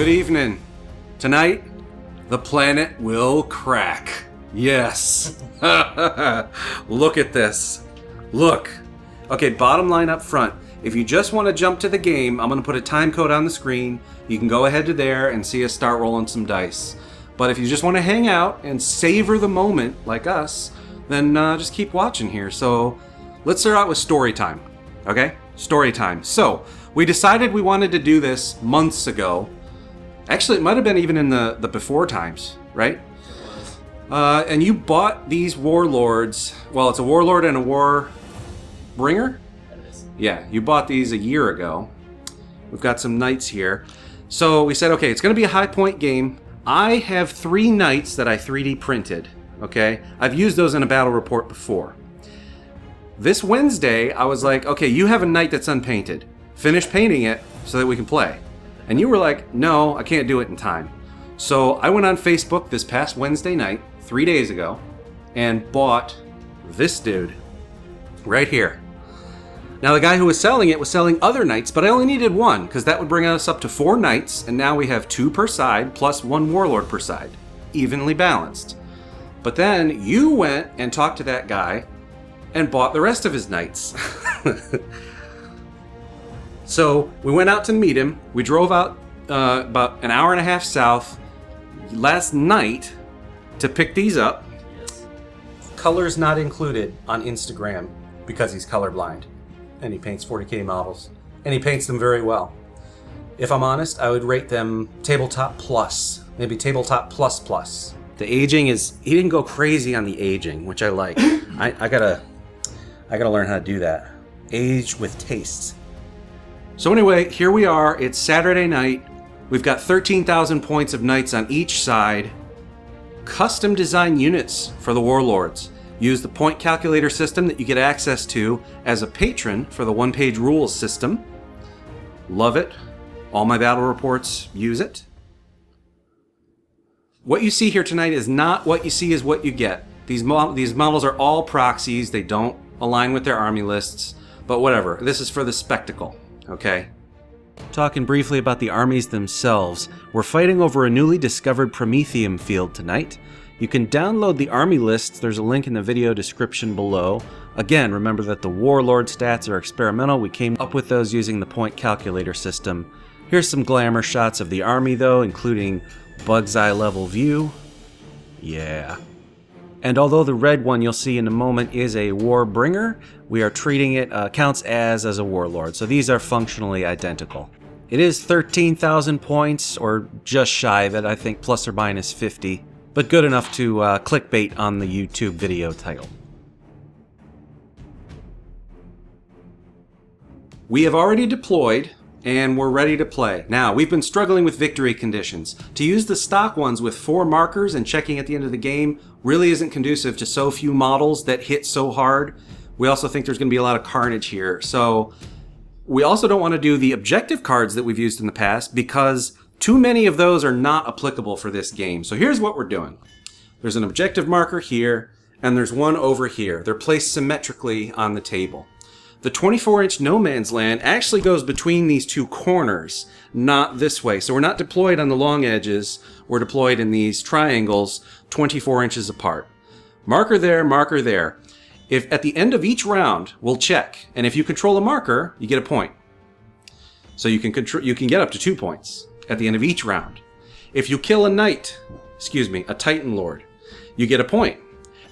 Good evening. Tonight, the planet will crack. Yes. Look at this. Look. Okay, bottom line up front. If you just want to jump to the game, I'm going to put a time code on the screen. You can go ahead to there and see us start rolling some dice. But if you just want to hang out and savor the moment, like us, then just keep watching here. So let's start out with story time. Okay? Story time. So we decided we wanted to do this months ago. Actually, it might have been even in the before times, right? And you bought these warlords. Well, it's a warlord and a war bringer? Yeah, you bought these a year ago. We've got some knights here. So we said, okay, it's going to be a high point game. I have 3 knights that I 3D printed, okay? I've used those in a battle report before. This Wednesday, I was like, okay, you have a knight that's unpainted. Finish painting it so that we can play. And you were like, no, I can't do it in time. So I went on Facebook this past Wednesday night, 3 days ago, and bought this dude right here. Now the guy who was selling it was selling other knights, but I only needed 1 because that would bring us up to 4 knights, and now we have 2 per side plus 1 warlord per side, evenly balanced. But then you went and talked to that guy and bought the rest of his knights. So we went out to meet him. We drove out about an hour and a half south last night to pick these up. Yes. Colors not included on Instagram because he's colorblind. And he paints 40K models. And he paints them very well. If I'm honest, I would rate them tabletop plus. Maybe tabletop plus plus. The aging is... He didn't go crazy on the aging, which I like. I gotta learn how to do that. Age with taste. So anyway, here we are. It's Saturday night. We've got 13,000 points of knights on each side. Custom design units for the warlords. Use the point calculator system that you get access to as a patron for the one-page rules system. Love it. All my battle reports use it. What you see here tonight is not what you see is what you get. These models are all proxies. They don't align with their army lists. But whatever. This is for the spectacle. Okay. Talking briefly about the armies themselves, we're fighting over a newly discovered Prometheum field tonight. You can download the army lists, there's a link in the video description below. Again, remember that the warlord stats are experimental, we came up with those using the point calculator system. Here's some glamour shots of the army though, including bug's eye level view. Yeah. And although the red one you'll see in a moment is a war bringer, we are treating it, counts as a warlord. So these are functionally identical. It is 13,000 points, or just shy of it, I think, plus or minus 50. But good enough to clickbait on the YouTube video title. We have already deployed, and we're ready to play. Now, we've been struggling with victory conditions. To use the stock ones with 4 markers and checking at the end of the game really isn't conducive to so few models that hit so hard. We also think there's going to be a lot of carnage here. So we also don't want to do the objective cards that we've used in the past because too many of those are not applicable for this game. So here's what we're doing. There's an objective marker here, and there's one over here. They're placed symmetrically on the table. The 24-inch no man's land actually goes between these 2 corners, not this way. So we're not deployed on the long edges. We're deployed in these triangles 24 inches apart. Marker there, marker there. If at the end of each round, we'll check. And if you control a marker, you get a point. So you can get up to 2 points at the end of each round. If you kill a knight, a Titan Lord, you get a point.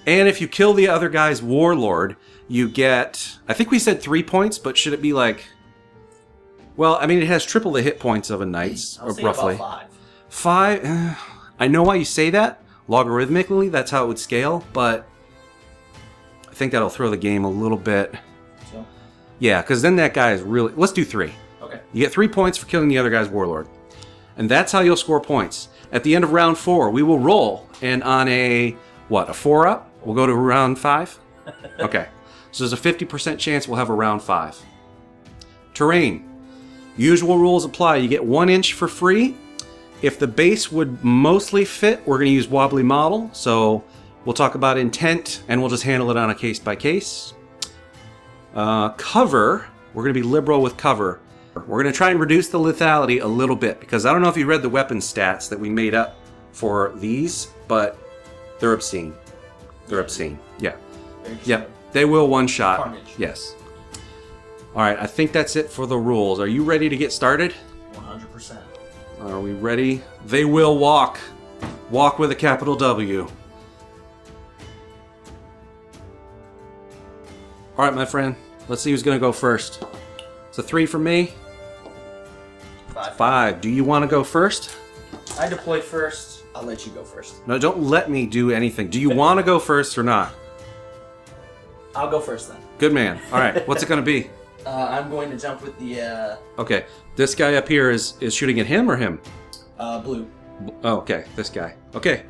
And if you kill the other guy's warlord, you get, I think we said 3 points, but should it be like, well, I mean, it has triple the hit points of a knight's, roughly. About 5. I know why you say that. Logarithmically, that's how it would scale, but I think that'll throw the game a little bit. So? Yeah, because then that guy is really, let's do 3. Okay. You get 3 points for killing the other guy's warlord. And that's how you'll score points. At the end of round 4, we will roll, and on a 4-up, we'll go to round 5? Okay. So there's a 50% chance we'll have a round 5. Terrain. Usual rules apply. You get 1 inch for free. If the base would mostly fit, we're going to use wobbly model. So we'll talk about intent, and we'll just handle it on a case by case. Cover. We're going to be liberal with cover. We're going to try and reduce the lethality a little bit, because I don't know if you read the weapon stats that we made up for these, but they're obscene. They're obscene. Yeah. Yep. They will one-shot. Carnage. Yes. All right, I think that's it for the rules. Are you ready to get started? 100%. Are we ready? They will walk. Walk with a capital W. All right, my friend. Let's see who's going to go first. It's a 3 from me. 5. Do you want to go first? I deploy first. I'll let you go first. No, don't let me do anything. Do you want to go first or not? I'll go first then. Good man. All right. What's it going to be? I'm going to jump with the Okay. This guy up here is shooting at him or him? blue. Oh, okay. This guy. Okay.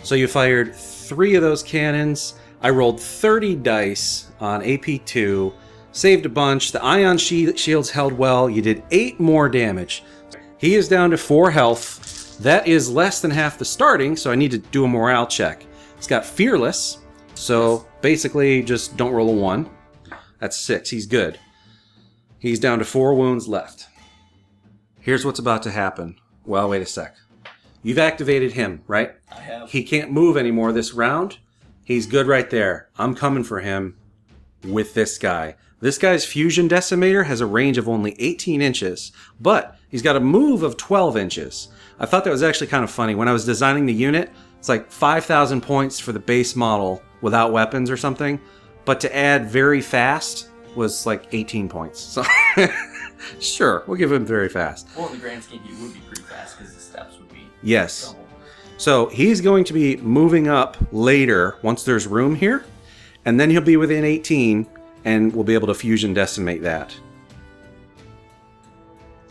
So you fired 3 of those cannons. I rolled 30 dice on AP2. Saved a bunch. The ion shields held well. You did 8 more damage. He is down to 4 health. That is less than half the starting, so I need to do a morale check. He's got Fearless, so basically just don't roll a 1. That's 6. He's good. He's down to 4 wounds left. Here's what's about to happen. Well, wait a sec. You've activated him, right? I have. He can't move anymore this round. He's good right there. I'm coming for him with this guy. This guy's Fusion Decimator has a range of only 18 inches, but he's got a move of 12 inches. I thought that was actually kind of funny. When I was designing the unit, it's like 5,000 points for the base model without weapons or something, but to add very fast was like 18 points. So sure, we'll give him very fast. Well, in the grand scheme, he would be pretty fast because the steps would be... Yes. So he's going to be moving up later once there's room here, and then he'll be within 18, and we'll be able to Fusion Decimate that.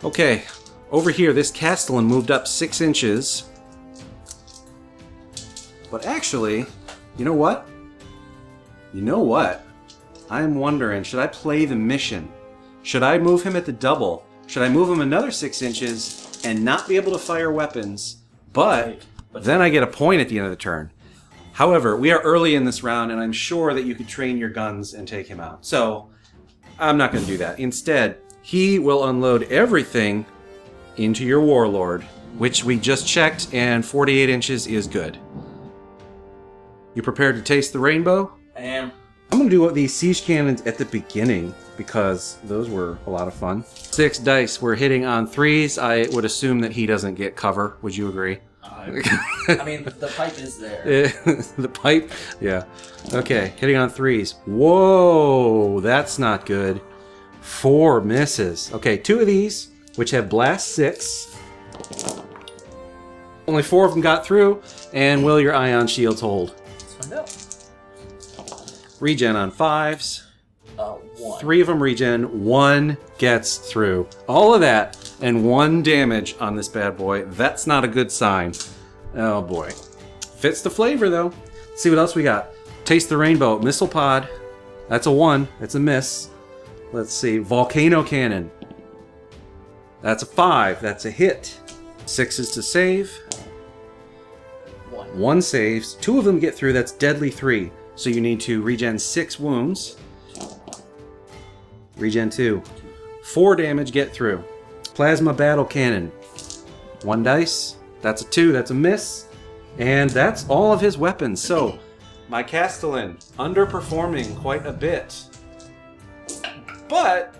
Okay, over here, this Castellan moved up 6 inches. But actually, you know what? You know what? I'm wondering, should I play the mission? Should I move him at the double? Should I move him another 6 inches and not be able to fire weapons, but then I get a point at the end of the turn? However, we are early in this round, and I'm sure that you could train your guns and take him out. So, I'm not going to do that. Instead, he will unload everything into your Warlord, which we just checked, and 48 inches is good. You prepared to taste the rainbow? I am. I'm going to do these siege cannons at the beginning, because those were a lot of fun. 6 dice. We're hitting on 3s. I would assume that he doesn't get cover. Would you agree? I mean, the pipe is there. The pipe? Yeah. Okay, hitting on 3s. Whoa, that's not good. 4 misses. Okay, 2 of these, which have Blast 6. Only 4 of them got through, and will your ion shields hold? Let's find out. Regen on 5s. 1. 3 of them regen, 1 gets through. All of that, and 1 damage on this bad boy. That's not a good sign. Oh boy. Fits the flavor though. Let's see what else we got. Taste the Rainbow. Missile Pod. That's a 1. It's a miss. Let's see. Volcano Cannon. That's a 5. That's a hit. 6 is to save. 1 saves. 2 of them get through. That's Deadly 3. So you need to regen 6 wounds. Regen 2. 4 damage, get through. Plasma Battle Cannon. 1 dice. That's a 2. That's a miss. And that's all of his weapons. So, my Castellan underperforming quite a bit. But,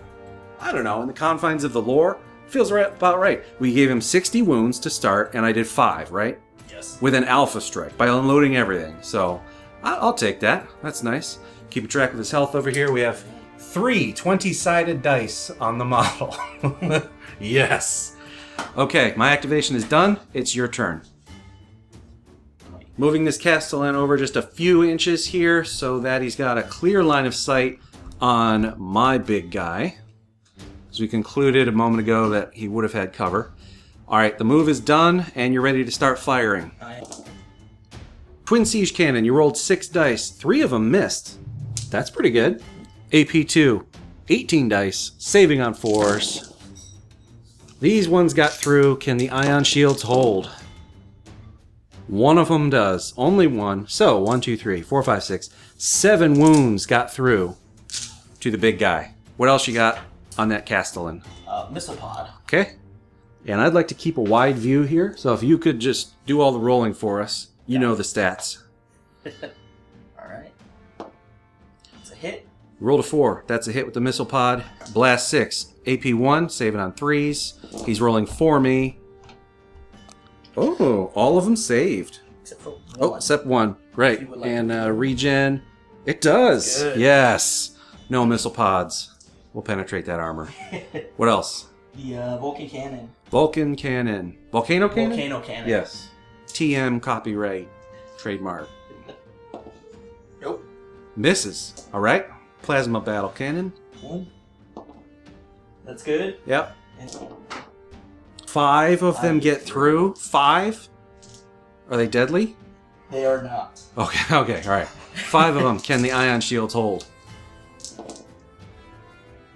I don't know, in the confines of the lore, feels about right. We gave him 60 wounds to start, and I did 5, right? Yes. With an Alpha Strike, by unloading everything. So, I'll take that. That's nice. Keeping track of his health over here. We have 3 20-sided dice on the model. Yes. Okay, my activation is done. It's your turn. Moving this Castellan over just a few inches here so that he's got a clear line of sight on my big guy. As we concluded a moment ago that he would have had cover. All right, the move is done, and you're ready to start firing. Twin Siege Cannon, you rolled 6 dice. 3 of them missed. That's pretty good. AP2, 18 dice, saving on 4s. These ones got through. Can the ion shields hold? 1 of them does. Only 1. So, 1, 2, 3, 4, 5, 6, 7 wounds got through to the big guy. What else you got? on that Castellan? Missile pod. Okay. And I'd like to keep a wide view here, so if you could just do all the rolling for us, you know the stats. Alright. It's a hit. Rolled a 4. That's a hit with the missile pod. Blast 6. AP 1, saving on 3s. He's rolling for me. Oh, all of them saved. Except for one. Oh, except 1. Right. Like And regen. It does. Good. Yes. No missile pods. We'll penetrate that armor. What else? The Vulcan cannon. Vulcan cannon. Volcano cannon? Volcano cannon. Yes. TM copyright. Trademark. Nope. Misses. All right. Plasma battle cannon. One. That's good. Yep. 5 of them get through. 5? Are they deadly? They are not. Okay, okay, all right. 5 of them. Can the ion shields hold?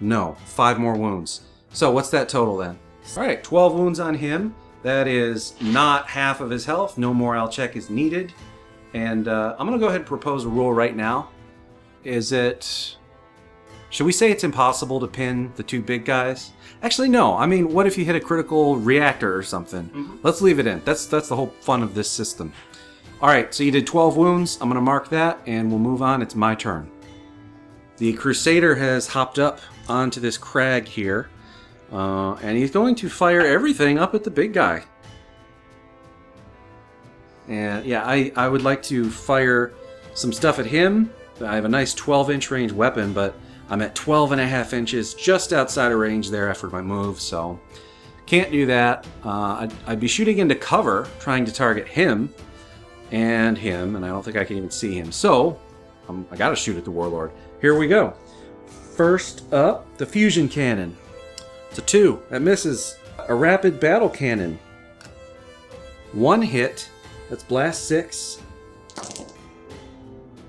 No. 5 more wounds. So what's that total then? All right, 12 wounds on him. That is not half of his health. No morale check is needed. And I'm going to go ahead and propose a rule right now. Is it... Should we say it's impossible to pin the 2 big guys? Actually, no. I mean, what if you hit a critical reactor or something? Mm-hmm. Let's leave it in. That's the whole fun of this system. All right, so you did 12 wounds. I'm going to mark that, and we'll move on. It's my turn. The Crusader has hopped up onto this crag here, and he's going to fire everything up at the big guy. And yeah, I would like to fire some stuff at him. I have a nice 12-inch range weapon, but I'm at 12.5 inches, just outside of range there after my move, so can't do that. I'd be shooting into cover, trying to target him, and I don't think I can even see him. So I gotta shoot at the Warlord. Here we go. First up, the fusion cannon. It's a 2. That misses. A rapid battle cannon. 1 hit. That's blast 6.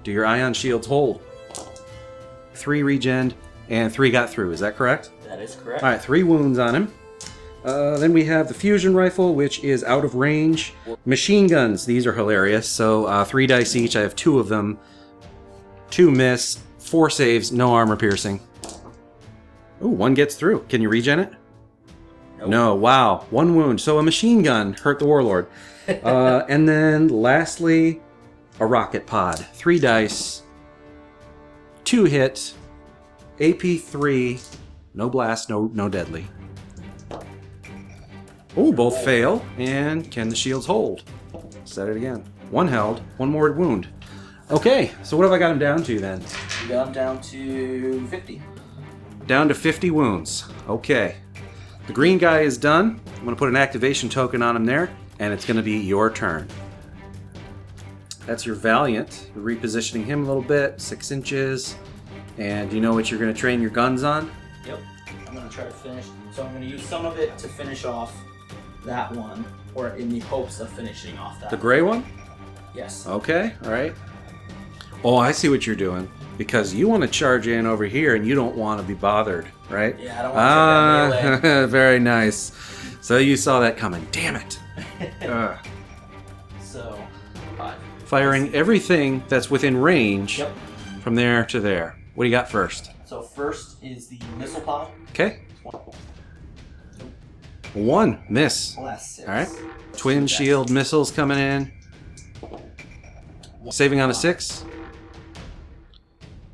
Do your ion shields hold? 3 regened, and 3 got through. Is that correct? That is correct. All right, 3 wounds on him. Then we have the fusion rifle, which is out of range. Machine guns. These are hilarious. So 3 dice each. I have 2 of them. 2 miss. 4 saves. No armor piercing. Ooh, 1 gets through. Can you regen it? Nope. No. Wow. 1 wound. So a machine gun hurt the Warlord. And then lastly, a rocket pod. 3 dice. 2 hit. AP 3. No blast. No deadly. Oh, both fail. And can the shields hold? Set it again. 1 held. 1 more wound. Okay, so what have I got him down to then? You got him down to 50. Down to 50 wounds. Okay. The green guy is done. I'm going to put an activation token on him there, and it's going to be your turn. That's your Valiant. You're repositioning him a little bit, 6 inches. And you know what you're going to train your guns on? Yep. I'm going to try to finish. So I'm going to use some of it to finish off that one, or in the hopes of finishing off that. The gray one? Yes. Okay, all right. Oh, I see what you're doing. Because you want to charge in over here and you don't want to be bothered, right? Yeah, I don't want to take that melee. Very nice. So you saw that coming. Damn it. So, 5. Firing everything that's within range Yep. from there to there. What do you got first? So first is the missile pod. Okay. 1. Miss. Blast 6. All right. Twin shield missiles coming in. Saving on a 6.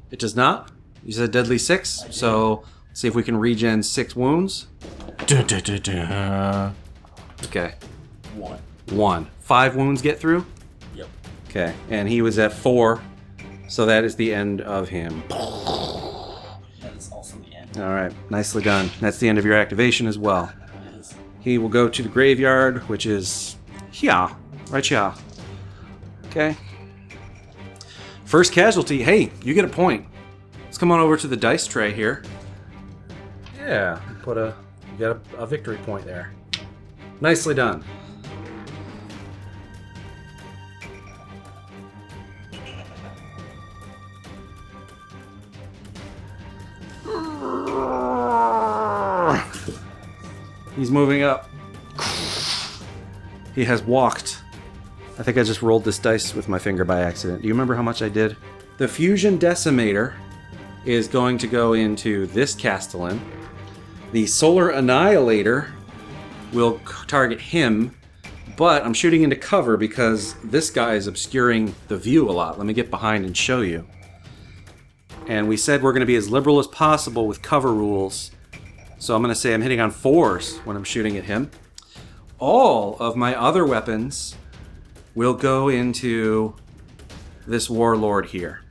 It does not. You said deadly 6. So let's see if we can regen 6 wounds. Okay. 1. 5 wounds get through? Yep. Okay. And he was at 4. So that is the end of him. That is also the end. All right. Nicely done. That's the end of your activation as well. He will go to the graveyard, which is here. Right here. Okay. First casualty. Hey, you get a point. Let's come on over to the dice tray here. Yeah, you got a victory point there. Nicely done. He's moving up. He has walked. I think I just rolled this dice with my finger by accident. Do you remember how much I did? The Fusion Decimator is going to go into this Castellan. The Solar Annihilator will target him, but I'm shooting into cover because this guy is obscuring the view a lot. Let me get behind and show you. And we said we're going to be as liberal as possible with cover rules. So I'm going to say I'm hitting on 4s when I'm shooting at him. All of my other weapons will go into this Warlord here.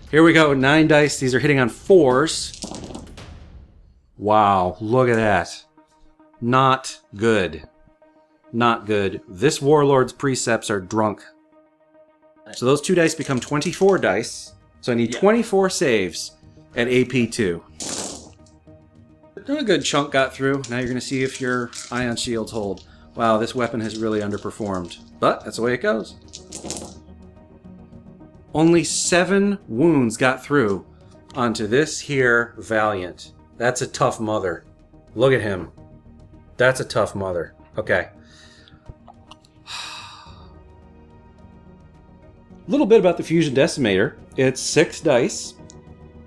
Here we go, 9 dice. These are hitting on 4s. Wow, look at that. Not good. Not good. This Warlord's precepts are drunk. So those 2 dice become 24 dice. So I need 24 saves at AP2. A good chunk got through. Now you're going to see if your ion shields hold. Wow, this weapon has really underperformed. But that's the way it goes. Only 7 wounds got through onto this here Valiant. That's a tough mother. Look at him. That's a tough mother. Okay. A little bit about the Fusion Decimator. It's 6 dice,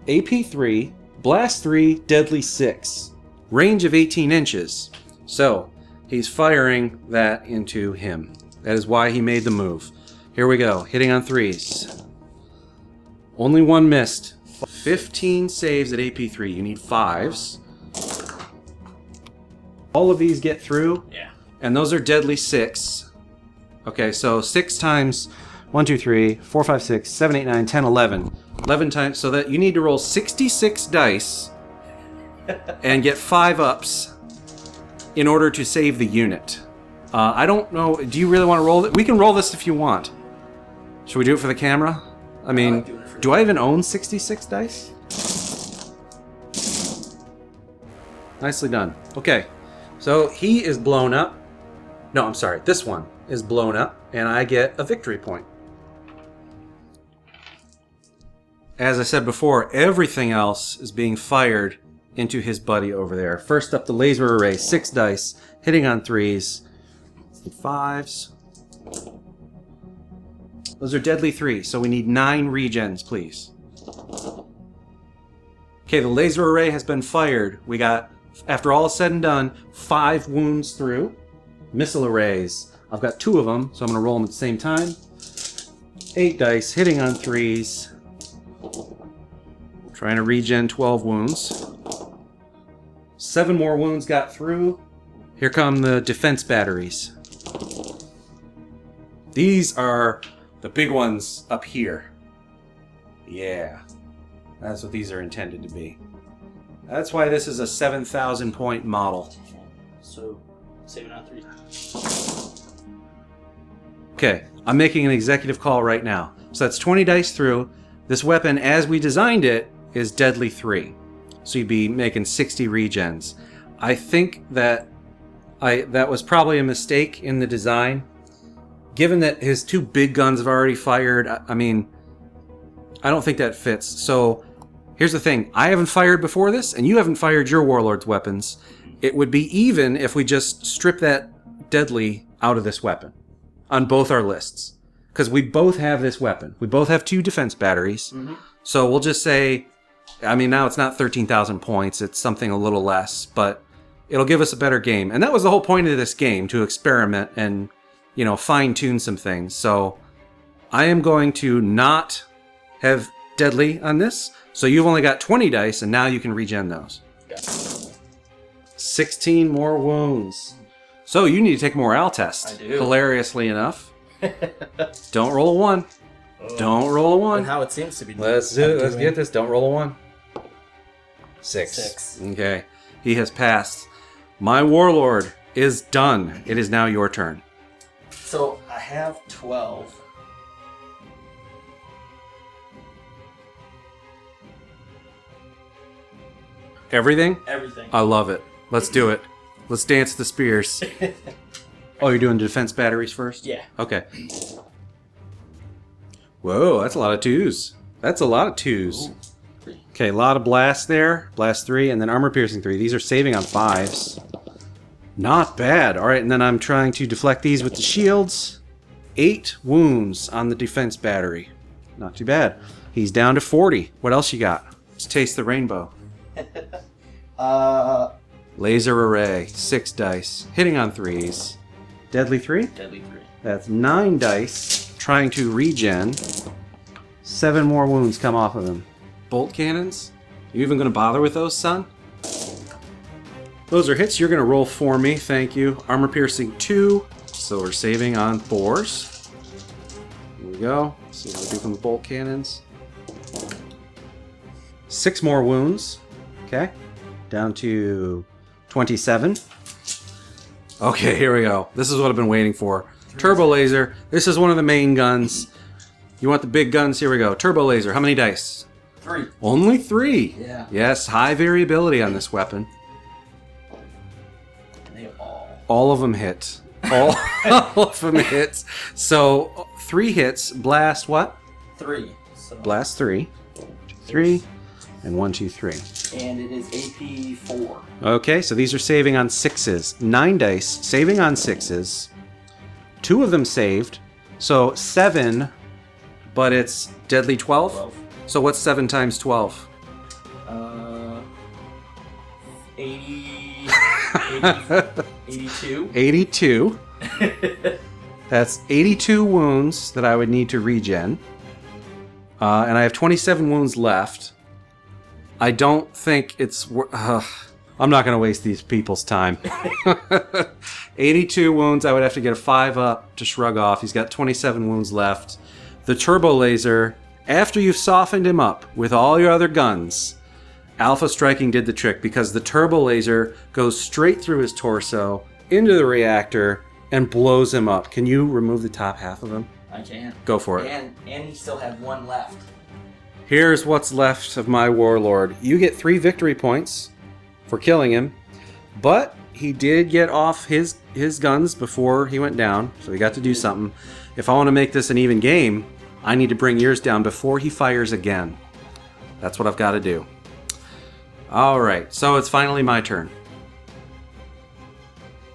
AP 3, Blast 3, Deadly 6. Range of 18 inches. So, he's firing that into him. That is why he made the move. Here we go, hitting on 3s. Only 1 missed. 15 saves at AP 3. You need 5s. All of these get through. Yeah. And those are Deadly 6. Okay, so 6 times 1, 2, 3, 4, 5, 6, 7, 8, 9, 10, 11. 11 times, so that you need to roll 66 dice and get 5 ups in order to save the unit. I don't know, do you really want to roll it? We can roll this if you want. Should we do it for the camera? I mean, do I even own 66 dice? Nicely done. Okay, so he is blown up. No, I'm sorry, this one is blown up, and I get a victory point. As I said before, everything else is being fired into his buddy over there. First up, the laser array, 6 dice, hitting on 3s, 5s. Those are Deadly 3, so we need 9 regens, please. Okay, the laser array has been fired. We got, after all is said and done, 5 wounds through. Missile arrays, I've got 2 of them, so I'm going to roll them at the same time. 8 dice, hitting on 3s. Trying to regen 12 wounds. 7 more wounds got through. Here come the defense batteries. These are the big ones up here. Yeah, that's what these are intended to be. That's why this is a 7,000 point model. So, saving on 3. Okay, I'm making an executive call right now. So that's 20 dice through. This weapon, as we designed it, is Deadly 3. So you'd be making 60 regens. I think that that was probably a mistake in the design. Given that his 2 big guns have already fired, I mean, I don't think that fits. So here's the thing. I haven't fired before this, and you haven't fired your Warlord's weapons. It would be even if we just strip that Deadly out of this weapon on both our lists. Because we both have this weapon. We both have 2 defense batteries. Mm-hmm. So we'll just say, I mean, now it's not 13,000 points. It's something a little less, but it'll give us a better game. And that was the whole point of this game, to experiment and, you know, fine-tune some things. So I am going to not have Deadly on this. So you've only got 20 dice, and now you can regen those. Yeah. 16 more wounds. So you need to take a morale test. I do. Hilariously enough. Don't roll a 1. Don't roll a 1. And how it seems to be. Let's do it. Let's get this. Don't roll a 1. 6. Okay. He has passed. My Warlord is done. It is now your turn. So I have 12. Everything? Everything. I love it. Let's do it. Let's dance the spears. Oh, you're doing defense batteries first? Yeah. Okay. Whoa, that's a lot of 2s. That's a lot of 2s. Ooh. Okay, a lot of blast there. Blast 3, and then armor piercing 3. These are saving on 5s. Not bad. All right, and then I'm trying to deflect these with the shields. 8 wounds on the defense battery. Not too bad. He's down to 40. What else you got? Let's taste the rainbow. Laser array, 6 dice, hitting on 3s. Deadly 3? Deadly 3. That's 9 dice, trying to regen. 7 more wounds come off of him. Bolt cannons? You even going to bother with those, son? Those are hits. You're going to roll for me. Thank you. Armor piercing 2. So we're saving on 4s. Here we go. See what we do from the bolt cannons. 6 more wounds. Okay. Down to 27. Okay, here we go. This is what I've been waiting for. Turbo laser. This is one of the main guns. You want the big guns? Here we go. Turbo laser. How many dice? 3. Only 3. Yeah. Yes, high variability on this weapon. They all of them hit. All of them hit. So 3 hits. Blast what? 3. So. Blast 3. 2, 3. And 1, 2, 3. And it is AP 4. Okay, so these are saving on 6s. 9 dice, saving on 6s. 2 of them saved. So 7, but it's deadly 12? 12. So what's 7 times 12? 80, 82. 82. That's 82 wounds that I would need to regen. And I have 27 wounds left. I don't think it's... I'm not going to waste these people's time. 82 wounds. I would have to get a 5 up to shrug off. He's got 27 wounds left. The turbo laser, after you've softened him up with all your other guns, Alpha Striking did the trick because the turbo laser goes straight through his torso, into the reactor, and blows him up. Can you remove the top half of him? I can. Go for it. And he still have 1 left. Here's what's left of my warlord. You get 3 victory points for killing him, but he did get off his guns before he went down, so he got to do something. If I want to make this an even game, I need to bring yours down before he fires again. That's what I've got to do. Alright, so it's finally my turn.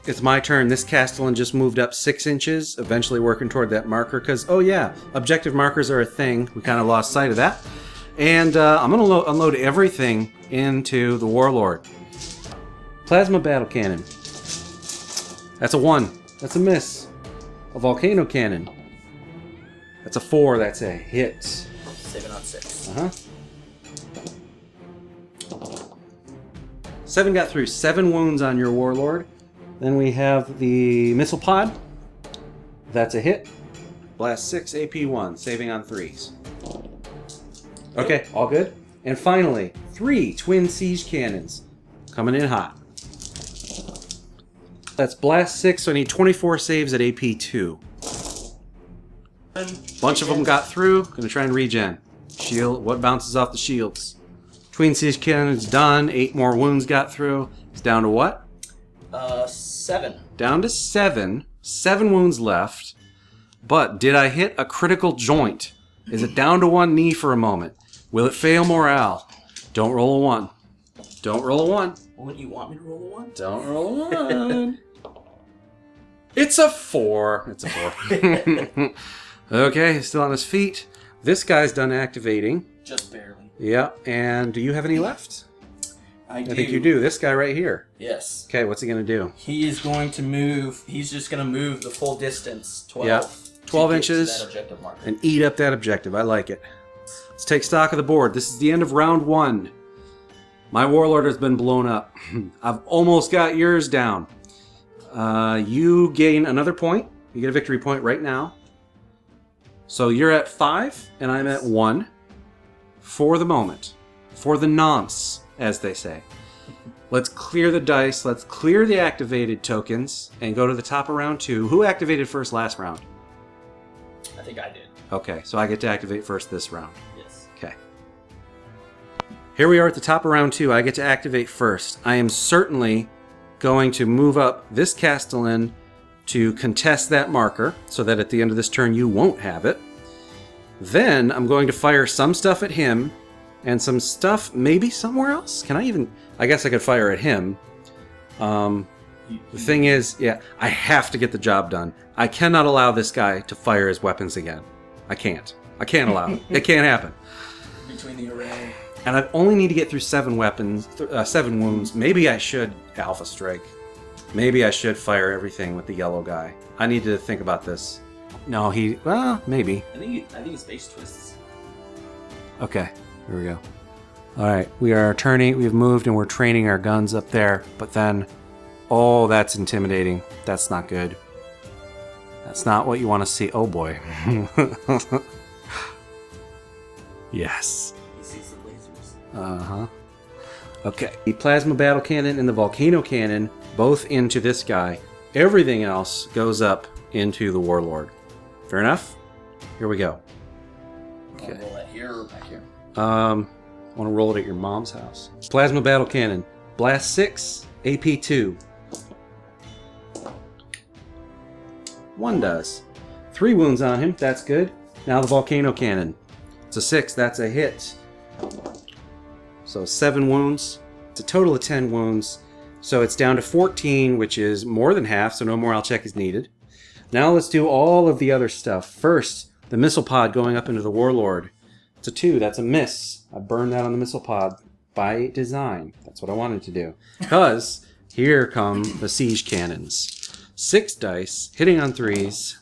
It's my turn. This Castellan just moved up 6 inches, eventually working toward that marker, because, oh yeah, objective markers are a thing. We kind of lost sight of that. And I'm going to unload everything into the Warlord. Plasma Battle Cannon. That's a 1. That's a miss. A Volcano Cannon. That's a 4. That's a hit. 7 on 6. Uh-huh. 7 got through. 7 wounds on your Warlord. Then we have the Missile Pod. That's a hit. Blast 6, AP 1, saving on 3s. Okay, all good. And finally, 3 Twin Siege Cannons. Coming in hot. That's Blast 6, so I need 24 saves at AP 2. Bunch of them got through. Gonna try and regen. Shield, what bounces off the shields? Twin Siege Cannons done. 8 more wounds got through. It's down to what? 7. Down to 7. 7 wounds left. But did I hit a critical joint? Is it down to 1 knee for a moment? Will it fail morale? Don't roll a 1. Don't roll a 1. Wouldn't you want me to roll a 1? Don't roll a 1. It's a 4. It's a 4. Okay, still on his feet. This guy's done activating. Just barely. Yeah, and do you have any left? I do. I think you do. This guy right here. Yes. Okay, what's he going to do? He is going to move. He's just going to move the full distance, 12. Yeah. 12 to get inches. to that objective marker. And eat up that objective. I like it. Let's take stock of the board. This is the end of round 1. My Warlord has been blown up. I've almost got yours down. You gain another point. You get a victory point right now. So you're at 5, and I'm at 1. For the moment. For the nonce, as they say. Let's clear the dice. Let's clear the activated tokens and go to the top of round 2. Who activated first last round? I think I did. Okay, so I get to activate first this round. Yes. Okay. Here we are at the top of round 2. I get to activate first. I am certainly going to move up this Castellan to contest that marker so that at the end of this turn you won't have it. Then I'm going to fire some stuff at him and some stuff maybe somewhere else. Can I even... I guess I could fire at him. The thing is, yeah, I have to get the job done. I cannot allow this guy to fire his weapons again. I can't. I can't allow it. It can't happen. Between the array. And I only need to get through 7 weapons, 7 wounds. Maybe I should Alpha Strike. Maybe I should fire everything with the yellow guy. I need to think about this. No, well, maybe. I think it's Space Twists. Okay, here we go. All right, we've moved and we're training our guns up there, but then, oh, that's intimidating. That's not good. That's not what you want to see. Oh boy. Yes. He sees the lasers. Uh-huh. Okay. The plasma battle cannon and the volcano cannon, both into this guy. Everything else goes up into the warlord. Fair enough? Here we go. Okay. Roll that here or back here? I want to roll it at your mom's house. Plasma battle cannon. Blast 6, AP 2. 1 does. 3 wounds on him. That's good. Now the volcano cannon. It's a 6. That's a hit. So 7 wounds. It's a total of 10 wounds. So it's down to 14, which is more than half, so no morale check is needed. Now let's do all of the other stuff. First, the missile pod going up into the warlord. It's a 2. That's a miss. I burned that on the missile pod by design. That's what I wanted to do. Because here come the siege cannons. 6 dice, hitting on 3s.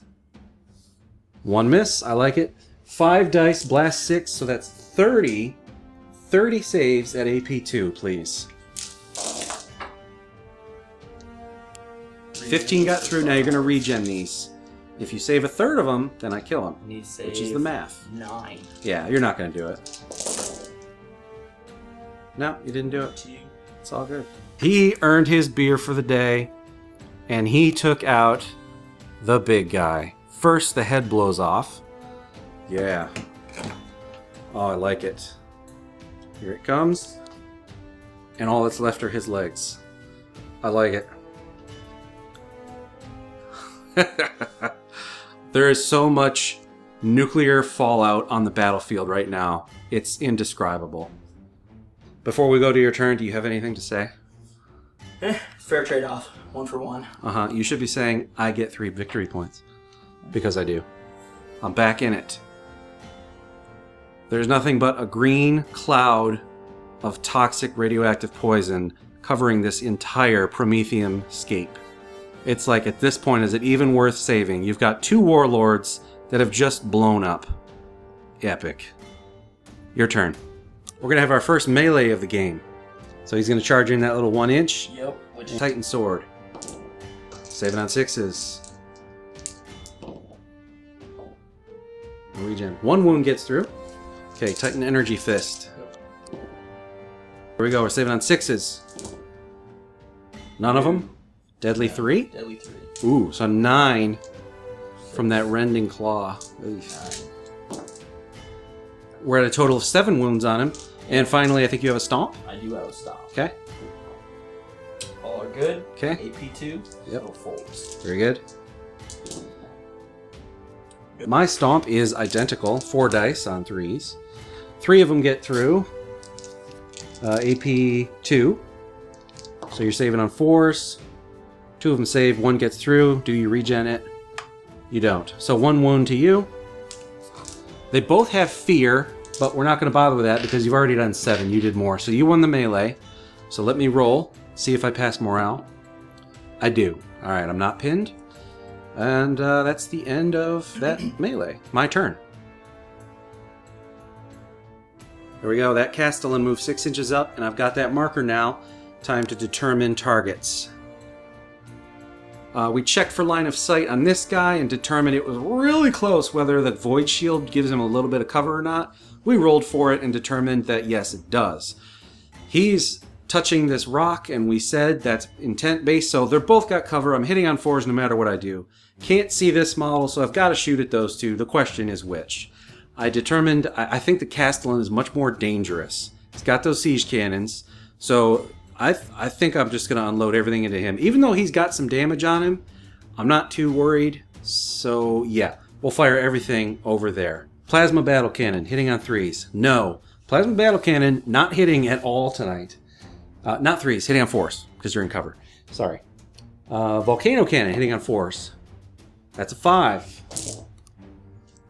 1 miss. I like it. 5 dice, blast 6, so that's 30. 30 saves at AP 2, please. 15 got through. Now you're going to regen these. If you save a third of them, then I kill them. Need to save which is the math. 9. Yeah, you're not going to do it. No, you didn't do it. It's all good. He earned his beer for the day, and he took out the big guy. First, the head blows off. Yeah. Oh, I like it. Here it comes. And all that's left are his legs. I like it. There is so much nuclear fallout on the battlefield right now. It's indescribable. Before we go to your turn, do you have anything to say? Fair trade-off. 1 for 1. Uh-huh. You should be saying, I get 3 victory points. Because I do. I'm back in it. There's nothing but a green cloud of toxic radioactive poison covering this entire Prometheum scape. It's like, at this point, is it even worth saving? You've got 2 warlords that have just blown up. Epic. Your turn. We're going to have our first melee of the game. So he's going to charge in that little 1 inch. Yep. Which Titan sword. Saving on 6s. Regen. 1 wound gets through. Okay, Titan energy fist. Here we go. We're saving on 6s. None of them. Deadly 3? Deadly 3. Ooh, so 9 from that rending claw. Oof. We're at a total of 7 wounds on him. And finally, I think you have a stomp. I do have a stomp. Okay. All are good. Okay. AP 2. Yep. So folds. Very good. My stomp is identical. 4 dice on 3s. 3 of them get through. AP 2. So you're saving on 4s. 2 of them save. 1 gets through. Do you regen it? You don't. So 1 wound to you. They both have fear, but we're not going to bother with that because you've already done 7. You did more. So you won the melee. So let me roll. See if I pass morale. I do. All right, I'm not pinned. And that's the end of that melee. My turn. There we go. That Castellan moves 6 inches up, and I've got that marker now. Time to determine targets. We checked for line of sight on this guy and determined it was really close whether the Void Shield gives him a little bit of cover or not. We rolled for it and determined that yes, it does. He's touching this rock, and we said that's intent-based, so they're both got cover. I'm hitting on 4s no matter what I do. Can't see this model, so I've got to shoot at those 2. The question is which. I determined, I think the Castellan is much more dangerous. He's got those siege cannons, so I think I'm just going to unload everything into him. Even though he's got some damage on him, I'm not too worried. So yeah, we'll fire everything over there. Plasma battle cannon, hitting on 3s. No. Plasma battle cannon, not hitting at all tonight. Not 3s, hitting on 4s, because you're in cover. Sorry. Volcano cannon, hitting on 4s. That's a 5.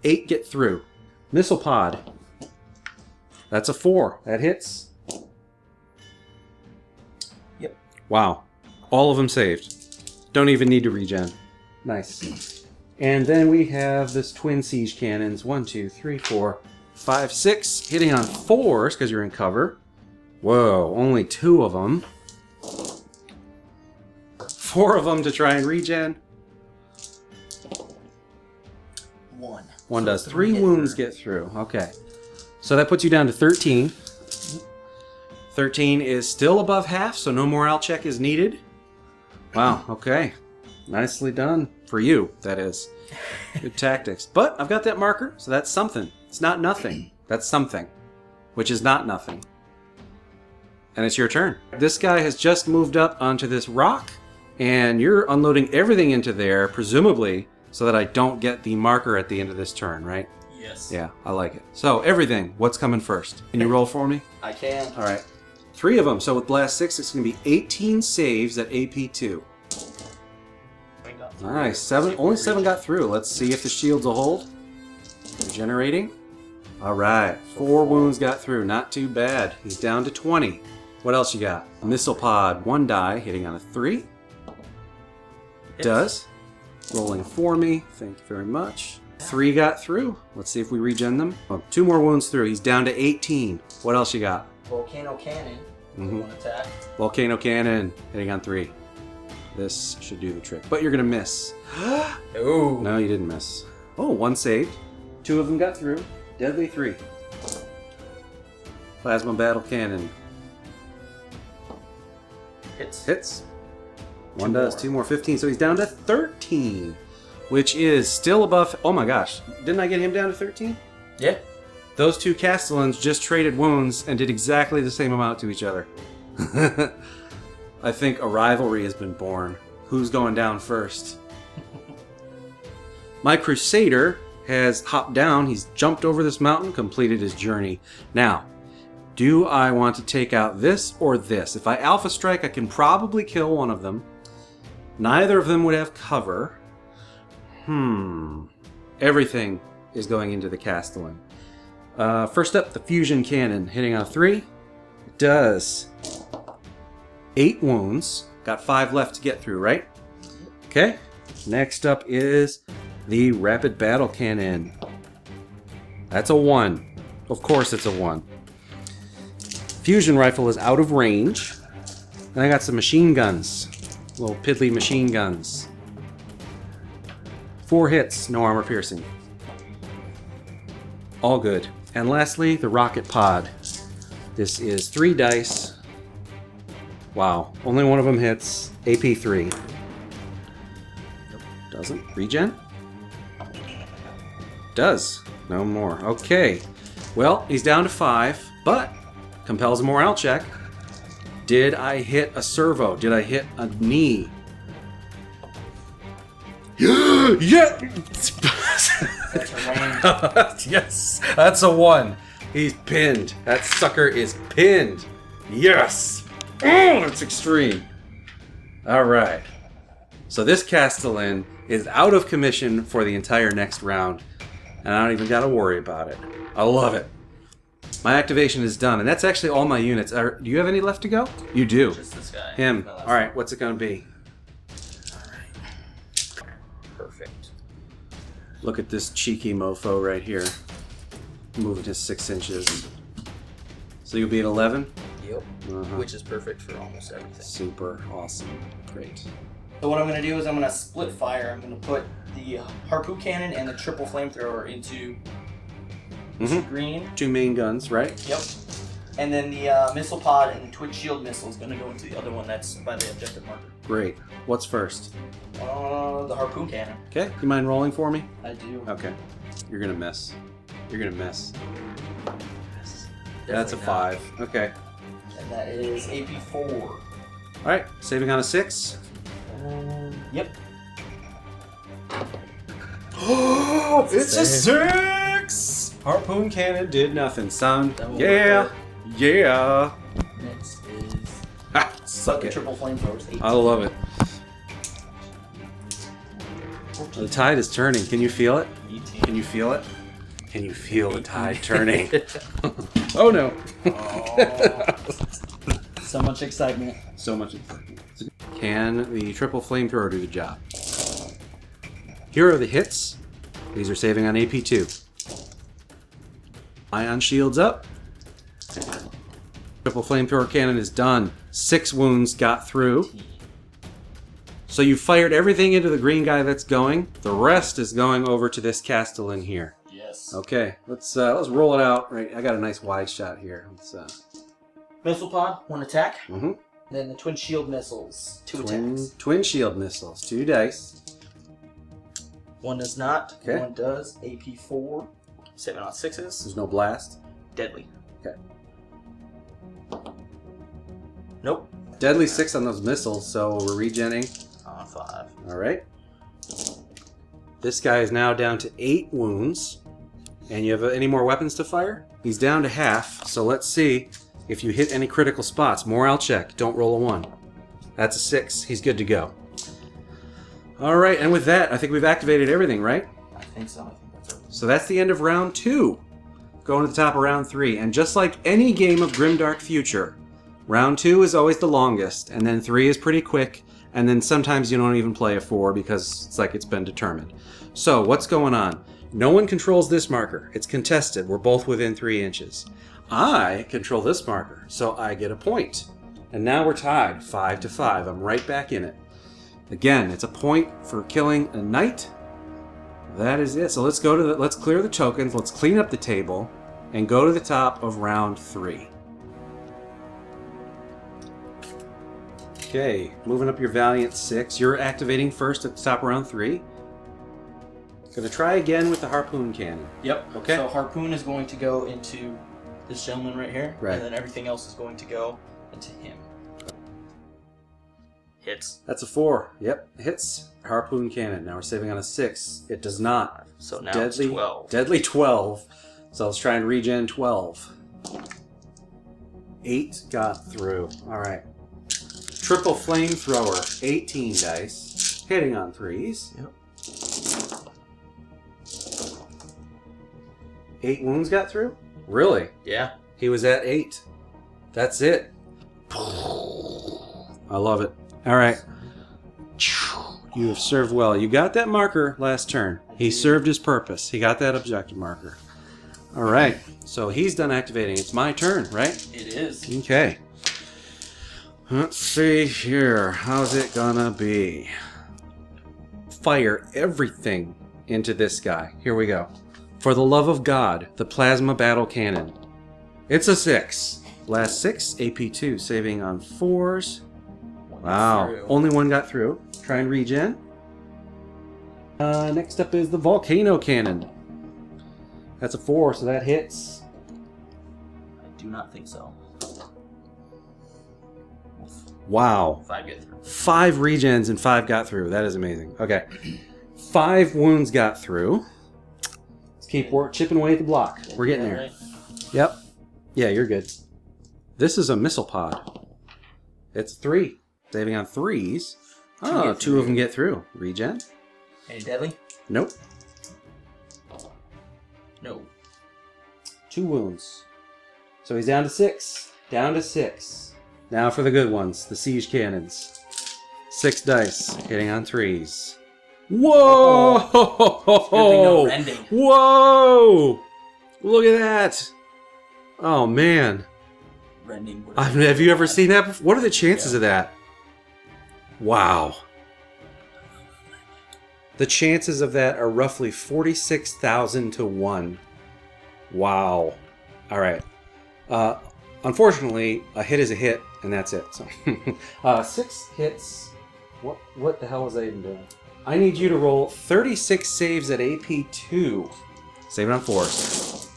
8 get through. Missile pod. That's a 4. That hits. Yep. Wow. All of them saved. Don't even need to regen. Nice. And then we have this twin siege cannons. 1, 2, 3, 4, 5, 6. Hitting on 4s because you're in cover. Whoa, only 2 of them. 4 of them to try and regen. 1. One So does. 3 wounds get through. Okay. So that puts you down to 13. 13 is still above half, so no morale check is needed. Wow, okay. Nicely done. For you, that is. Good tactics. But I've got that marker, so that's something. It's not nothing. That's something. Which is not nothing. And it's your turn. This guy has just moved up onto this rock, and you're unloading everything into there, presumably, so that I don't get the marker at the end of this turn, right? Yes. Yeah, I like it. So, everything, what's coming first? Can you roll for me? I can. All right. 3 of them. So with blast 6, it's going to be 18 saves at AP2. Nice. 7. Only 7 got through. Let's see if the shields will hold. Regenerating. All right. 4 wounds got through. Not too bad. He's down to 20. What else you got? Missile pod. 1 die. Hitting on a 3. Does. Rolling for me. Thank you very much. 3 got through. Let's see if we regen them. Oh, 2 more wounds through. He's down to 18. What else you got? Volcano cannon. 1 attack. Volcano cannon. Hitting on 3. This should do the trick. But you're going to miss. Oh. No, you didn't miss. Oh, 1 saved. 2 of them got through. Deadly 3. Plasma battle cannon. Hits. Hits. 1 2 does. more. 2 more. 15. So he's down to 13. Which is still above... Oh my gosh. Didn't I get him down to 13? Yeah. Those 2 Castellans just traded wounds and did exactly the same amount to each other. I think a rivalry has been born. Who's going down first? My Crusader has hopped down. He's jumped over this mountain, completed his journey. Now, do I want to take out this or this? If I Alpha Strike, I can probably kill one of them. Neither of them would have cover. Everything is going into the Castellan. First up, the Fusion Cannon. Hitting on a 3. It does 8 wounds. Got 5 left to get through, right? Okay. Next up is the Rapid Battle Cannon. That's a 1. Of course it's a 1. Fusion Rifle is out of range. And I got some machine guns. Little piddly machine guns. 4 hits, no armor piercing. All good. And lastly, the Rocket Pod. This is 3 dice. Wow, only one of them hits. AP3. Nope, doesn't. Regen? Does. No more. Okay. Well, he's down to 5, but compels a morale check. Did I hit a servo? Did I hit a knee? Yeah! That's a range. Yes, that's a 1. He's pinned. That sucker is pinned. Yes! Oh, it's extreme. All right. So this Castellan is out of commission for the entire next round, and I don't even got to worry about it. I love it. My activation is done, and that's actually all my units. Do you have any left to go? You do. Just this guy. Him. All right, what's it going to be? Perfect. Look at this cheeky mofo right here. Moving to 6 inches. So you'll be at 11? Yep. Which is perfect for almost everything. Super awesome. Great. So what I'm going to do is I'm going to split fire. I'm going to put the harpoon cannon and the triple flamethrower into green. 2 main guns, right? Yep. And then the missile pod and the twitch shield missile is going to go into the other one that's by the objective marker. Great. What's first? The harpoon cannon. Okay. You mind rolling for me? I do. Okay. You're going to miss. You're going to miss. Yes. That's a 5. Okay. And that is AP4. All right. Saving on a 6. Yep. Oh, it's a 6! Harpoon cannon did nothing, son. Yeah. Yeah. Next is Ha, suck the it. triple flamethrowers. 18. I love it. The tide is turning. Can you feel it? 18. Can you feel it? Can you feel the tide turning? Oh no. So much excitement. So much excitement. Can the triple flamethrower do the job? Here are the hits. These are saving on AP2. Ion shields up. Triple flamethrower cannon is done. 6 wounds got through. So you fired everything into the green guy that's going. The rest is going over to this Castellan here. Yes. Okay, let's roll it out. Right, I got a nice wide shot here. Let's Missile pod, 1 attack. Mm-hmm. Then the twin shield missiles, 2 attacks. Twin shield missiles, 2 dice. 1 does not. Okay. 1 does. AP4. 7 on 6s. There's no blast. Deadly. Okay. Nope. Deadly 6 on those missiles, so we're regenning. On 5. All right. This guy is now down to 8 wounds. And you have any more weapons to fire? He's down to half, so let's see if you hit any critical spots. Morale check. Don't roll a 1. That's a 6. He's good to go. All right, and with that, I think we've activated everything, right? I think so. I think that's it. So that's the end of round 2. Going to the top of round 3. And just like any game of Grimdark Future, round 2 is always the longest, and then 3 is pretty quick, and then sometimes you don't even play a 4 because it's like it's been determined. So what's going on? No one controls this marker. It's contested. We're both within 3 inches. I control this marker, so I get a point. And now we're tied, 5 to 5. I'm right back in it. Again, it's a point for killing a knight. That is it. So let's go to let's clear the tokens, let's clean up the table, and go to the top of round 3. Okay, moving up your Valiant 6. You're activating first at the top of round 3. Gonna try again with the harpoon cannon. Yep. Okay. So harpoon is going to go into this gentleman right here. Right. And then everything else is going to go into him. Hits. That's a 4. Yep, hits. Harpoon cannon. Now we're saving on a 6. It does not. So now Deadly, it's 12. Deadly 12. So let's try and regen 12. 8 got through. All right. Triple flamethrower. 18 dice. Hitting on 3s. Yep. 8 wounds got through? Really? Yeah. He was at 8. That's it. I love it. All right. You have served well. You got that marker last turn. He served his purpose. He got that objective marker. All right. So he's done activating. It's my turn, right? It is. Okay. Let's see here. How's it gonna be? Fire everything into this guy. Here we go. For the love of God, the plasma battle cannon. It's a 6. Last 6, AP2, saving on 4s. Wow. Through. Only 1 got through. Try and regen. Next up is the volcano cannon. That's a 4, so that hits. I do not think so. Wow. 5 get through. 5 regens and 5 got through. That is amazing. Okay. 5 wounds got through. Let's keep chipping away at the block. We're getting there. Right? Yep. Yeah, you're good. This is a missile pod. It's 3. Saving on 3s. Oh, 2 of them get through. Regen? Any deadly? Nope. No. 2 wounds. So he's down to 6. Down to 6. Now for the good ones. The siege cannons. 6 dice. Hitting on 3s. Whoa! Good thing no rending. Whoa! Look at that! Oh man! Rending would Have you ever seen that before? What are the chances of that? Wow! The chances of that are roughly 46,000 to 1. Wow! All right. Unfortunately, a hit is a hit, and that's it. So, 6 hits. What the hell was I even doing? I need you to roll 36 saves at AP2. Save it on 4s.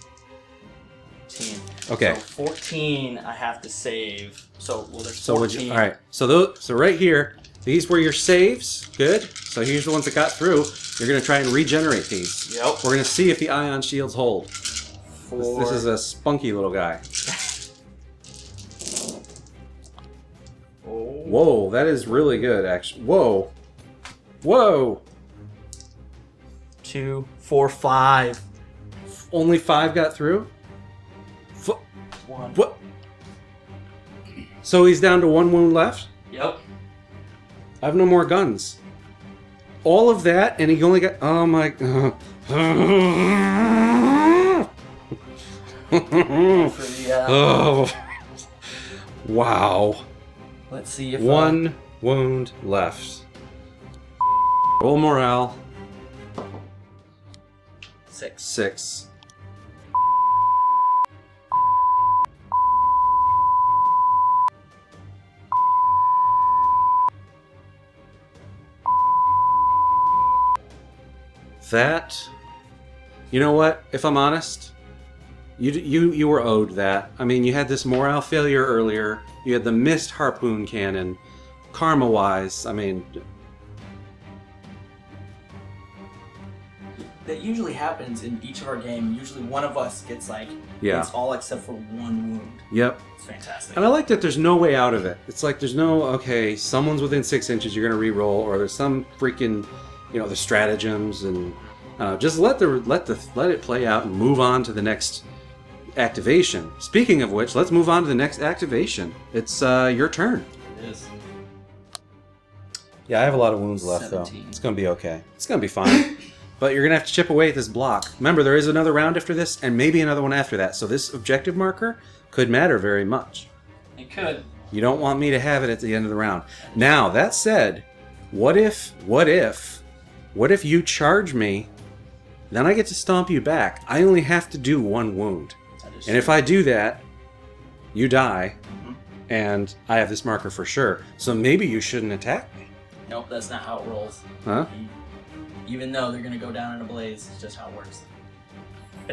14. Okay. So 14 I have to save. So, well, there's So 14. all right. So right here, these were your saves. Good. So here's the ones that got through. You're going to try and regenerate these. Yep. We're going to see if the ion shields hold. 4. This is a spunky little guy. Oh. Whoa, that is really good, actually. Whoa. Whoa. 2, 4, 5. Only 5 got through? One. What? So he's down to 1 wound left? Yep. I have no more guns. All of that, and he only got... Oh my... Oh. Wow. Let's see if... 1 wound left. Roll morale. 6. 6. That, you know what? If I'm honest, you were owed that. I mean, you had this morale failure earlier. You had the missed harpoon cannon. Karma-wise, I mean, that usually happens in each of our games. Usually one of us gets it's all except for 1 wound. Yep. It's fantastic. And I like that there's no way out of it. It's like there's no, okay, someone's within 6 inches, you're gonna re-roll, or there's some freaking, the stratagems, and just let it play out and move on to the next activation. Speaking of which, let's move on to the next activation. It's your turn. It is. Yeah, I have a lot of wounds left 17. though. It's gonna be okay. It's gonna be fine. But you're gonna have to chip away at this block. Remember, there is another round after this, and maybe another one after that. So this objective marker could matter very much. It could. You don't want me to have it at the end of the round. Now, that said, what if you charge me, then I get to stomp you back. I only have to do 1 wound. And if I do that, you die, and I have this marker for sure. So maybe you shouldn't attack me. Nope, that's not how it rolls. Huh? Even though they're gonna go down in a blaze, it's just how it works.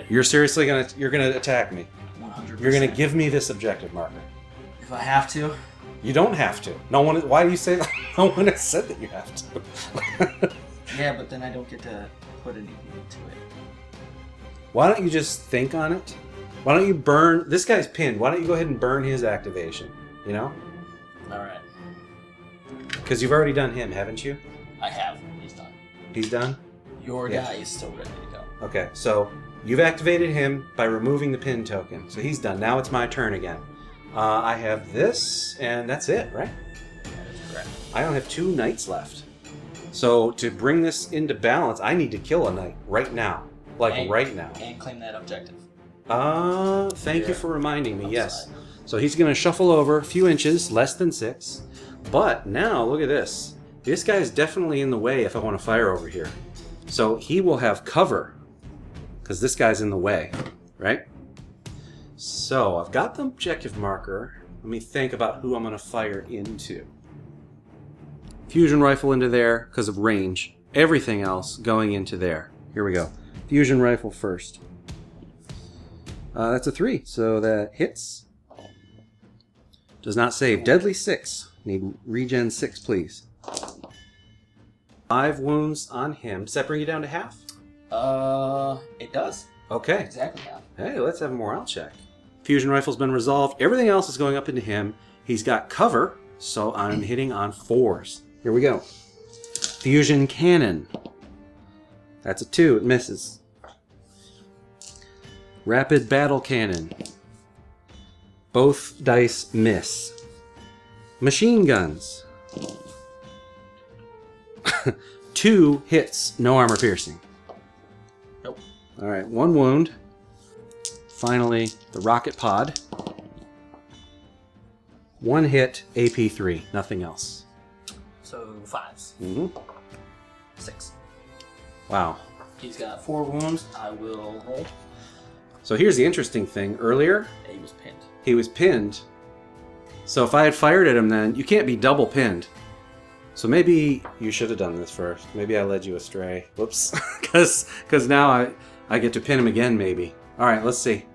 You're seriously you're gonna attack me? 100%. You're gonna give me this objective marker? If I have to. You don't have to. No one. Why do you say that? No one has said that you have to. Yeah, but then I don't get to put anything into it. Why don't you just think on it? Why don't you burn... This guy's pinned. Why don't you go ahead and burn his activation? You know? Alright. Because you've already done him, haven't you? I have. He's done. He's done? Your guy is still ready to go. Okay, so you've activated him by removing the pin token. So he's done. Now it's my turn again. I have this, and that's it, right? That is correct. I only have 2 knights left. So to bring this into balance, I need to kill a knight right now. Right now. And claim that objective. Thank you for reminding me, yes. So he's going to shuffle over a few inches, less than 6. But now, look at this. This guy's definitely in the way if I want to fire over here. So he will have cover, because this guy's in the way, right? So I've got the objective marker. Let me think about who I'm going to fire into. Fusion rifle into there because of range. Everything else going into there. Here we go. Fusion rifle first. That's a 3, so that hits. Does not save. Deadly 6. Need regen 6, please. 5 wounds on him. Does that bring you down to half? It does. Okay. Exactly half. Hey, let's have a morale check. Fusion rifle's been resolved. Everything else is going up into him. He's got cover, so I'm hitting on 4s. Here we go. Fusion cannon. That's a 2. It misses. Rapid battle cannon. Both dice miss. Machine guns. 2 hits, no armor piercing. Nope. Alright, 1 wound. Finally, the rocket pod. 1 hit, AP 3, nothing else. So 5s. Mm-hmm. 6. Wow. He's got 4 wounds. I will roll. So here's the interesting thing. Earlier, He was pinned. he was pinned. So if I had fired at him then, you can't be double pinned. So maybe you should have done this first. Maybe I led you astray. Whoops. Because now I get to pin him again, maybe. All right, let's see.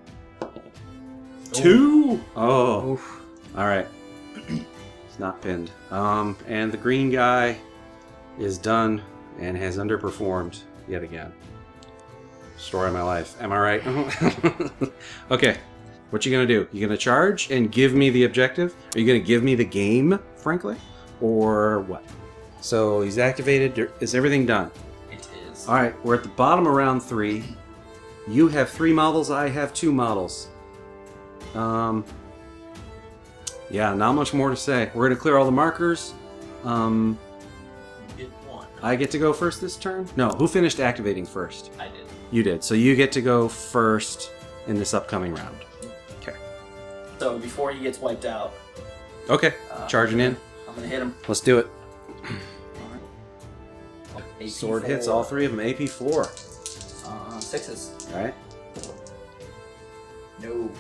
2? Oh. Oof. All right. It's not pinned. And the green guy is done and has underperformed yet again. Story of my life. Am I right? Okay. What you gonna do? You gonna charge and give me the objective? Are you gonna give me the game, frankly? Or what? So he's activated. Is everything done? It is. All right. We're at the bottom of round 3. You have 3 models, I have 2 models. Yeah, not much more to say. We're going to clear all the markers. You get 1. I get to go first this turn? No, who finished activating first? I did. You did. So you get to go first in this upcoming round. Okay. So before he gets wiped out. Okay, charging in. I'm going to hit him. Let's do it. AP Sword 4. hits all 3 of them. AP 4. 6s. All right. No.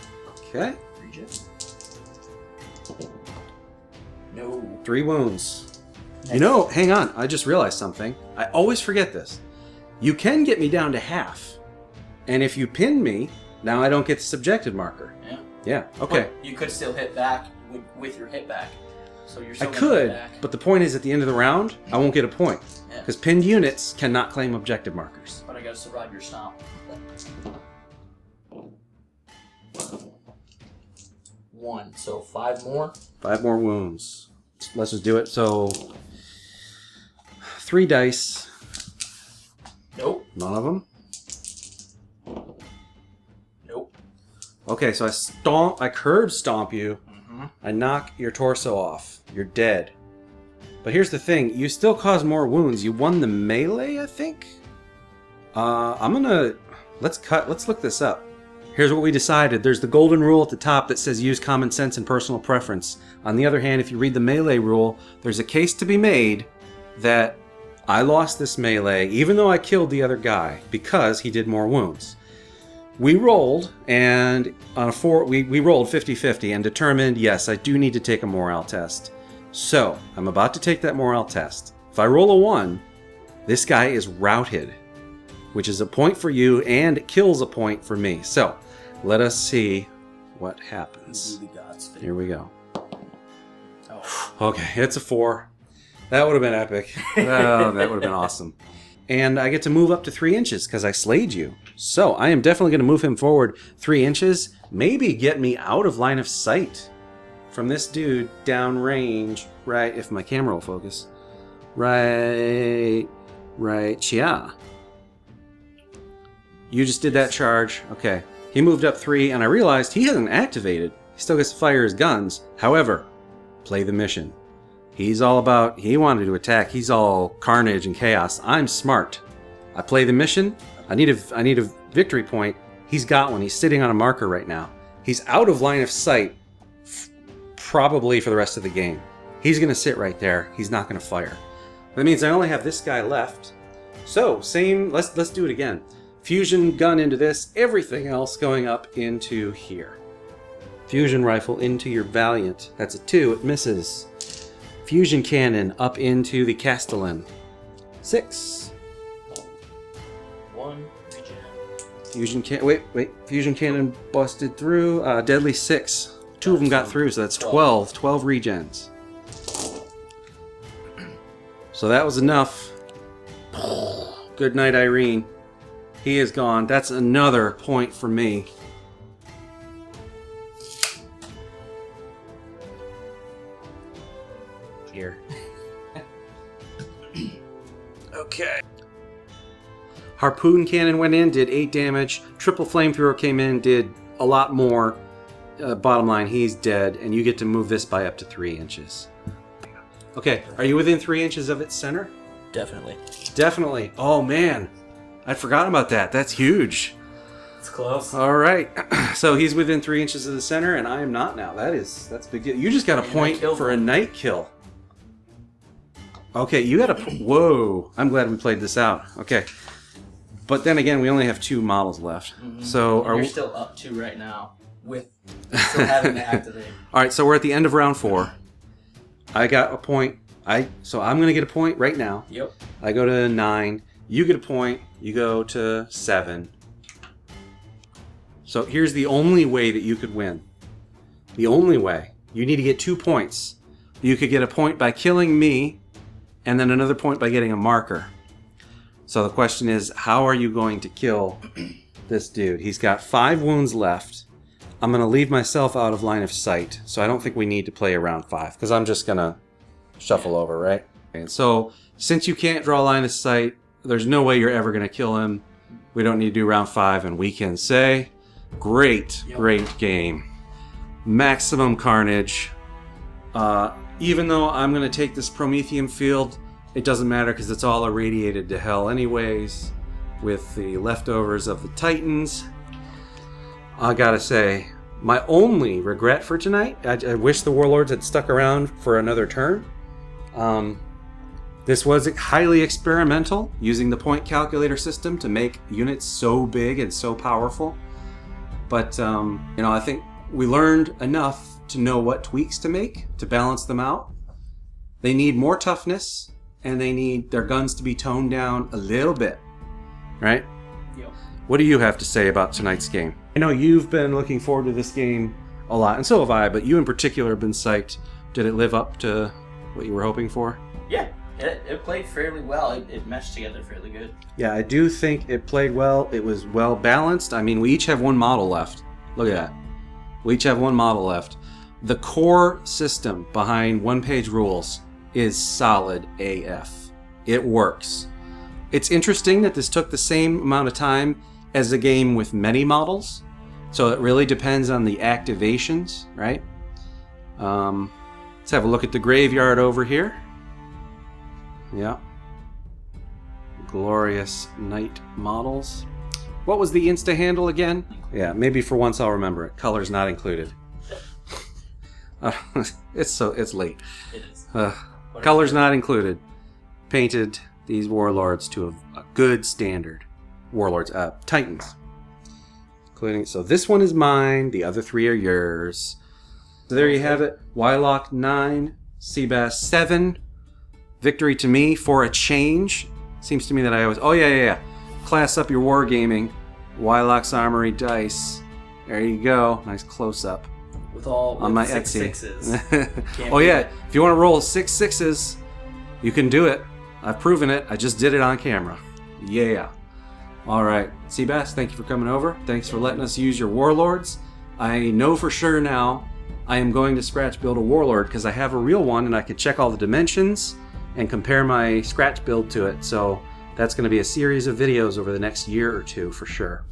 Okay. Reject. No. 3 wounds. You know, hang on. I just realized something. I always forget this. You can get me down to half. And if you pin me, now I don't get the subjective marker. Yeah. Yeah, okay. But you could still hit back with your hit back. So you're I still could, hit back. but the point is at the end of the round, I won't get a point. Yeah. Because pinned units cannot claim objective markers. But I gotta survive your stomp. 1, so 5 more. 5 more wounds. Let's just do it. So, 3 dice. Nope. None of them. Nope. Okay, so I curb stomp you. I knock your torso off. You're dead. But here's the thing. You still cause more wounds. You won the melee, I think? Let's look this up. Here's what we decided. There's the golden rule at the top that says use common sense and personal preference. On the other hand, if you read the melee rule, there's a case to be made that I lost this melee even though I killed the other guy because he did more wounds. We rolled, and on a 4, we rolled 50-50 and determined, yes, I do need to take a morale test. So, I'm about to take that morale test. If I roll a 1, this guy is routed, which is a point for you and it kills a point for me. So, let us see what happens. Here we go. Oh. Okay, it's a 4. That would have been epic. Oh, that would have been awesome. And I get to move up to 3 inches because I slayed you. So I am definitely going to move him forward 3 inches. Maybe get me out of line of sight from this dude down range. Right, if my camera will focus. Right, yeah. You just did that charge. Okay. He moved up 3, and I realized he hasn't activated. He still gets to fire his guns. However, play the mission. He's all about, he wanted to attack. He's all carnage and chaos. I'm smart. I play the mission. I need a victory point. He's got one. He's sitting on a marker right now. He's out of line of sight probably for the rest of the game. He's going to sit right there. He's not going to fire. That means I only have this guy left. So, same, let's do it again. Fusion gun into this, everything else going up into here. Fusion rifle into your Valiant. That's a 2, it misses. Fusion cannon up into the Castellan. 6. 1, regen. Fusion cannon busted through. Deadly 6. 2 of them got through, so that's 12. 12 regens. So that was enough. Good night, Irene. He is gone. That's another point for me. Here. Okay. Harpoon cannon went in, did 8 damage. Triple flamethrower came in, did a lot more. Bottom line, he's dead, and you get to move this by up to 3 inches. Okay, are you within 3 inches of its center? Definitely. Definitely. Oh man, I'd forgotten about that. That's huge. It's close. All right, so he's within 3 inches of the center, and I am not now. That's a big deal. You just got a point for a night kill. Okay, you got a... Whoa, I'm glad we played this out. Okay. But then again, we only have 2 models left. Mm-hmm. So you're still up 2 right now, with still having to activate. All right, so we're at the end of round 4. I got a point. So I'm going to get a point right now. Yep. I go to 9. You get a point. You go to 7. So here's the only way that you could win. The only way. You need to get 2 points. You could get a point by killing me, and then another point by getting a marker. So the question is, how are you going to kill this dude? He's got 5 wounds left. I'm going to leave myself out of line of sight, so I don't think we need to play around 5, because I'm just going to shuffle over, right? And so, since you can't draw line of sight, there's no way you're ever going to kill him. We don't need to do round 5, and we can say, great game. Maximum carnage. Even though I'm going to take this Prometheum field, it doesn't matter because it's all irradiated to hell anyways, with the leftovers of the Titans. I gotta say, my only regret for tonight, I wish the Warlords had stuck around for another turn. This was highly experimental, using the point calculator system to make units so big and so powerful. But, I think we learned enough to know what tweaks to make to balance them out. They need more toughness, and they need their guns to be toned down a little bit, right? Yep. What do you have to say about tonight's game? I know you've been looking forward to this game a lot, and so have I, but you in particular have been psyched. Did it live up to what you were hoping for? Yeah, it played fairly well. It meshed together fairly good. Yeah, I do think it played well. It was well balanced. I mean, we each have one model left. Look at that. We each have one model left. The core system behind one-page rules is solid AF. It works. It's interesting that this took the same amount of time as a game with many models, so it really depends on the activations, right? Let's have a look at the graveyard over here. Yeah. Glorious Knight models. What was the Insta handle again? Yeah, maybe for once I'll remember it. Colors not included. It's late. It is. Colors not included. Painted these Warlords to a good standard. Warlords, Titans. Including, so this one is mine, the other 3 are yours. So there you have it. Wylock 9, Seabass 7. Victory to me for a change. Seems to me that I always... Oh, yeah. Class up your wargaming. Wylock's Armory dice. There you go. Nice close-up. With my 6 Etsy. sixes. Oh, yeah. If you want to roll 6 6s, you can do it. I've proven it. I just did it on camera. Yeah. All right. Seabass, thank you for coming over. Thanks for letting us use your Warlords. I know for sure now I am going to scratch build a Warlord because I have a real one and I can check all the dimensions and compare my scratch build to it. So that's going to be a series of videos over the next year or 2 for sure.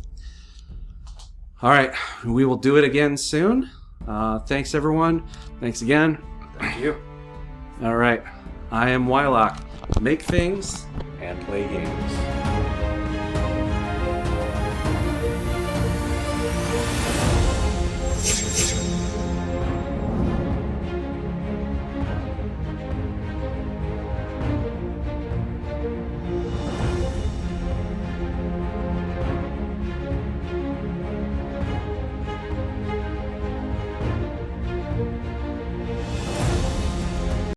All right. We will do it again soon. Thanks, everyone. Thanks again. Thank you. All right. I am Wylock. Make things and play games.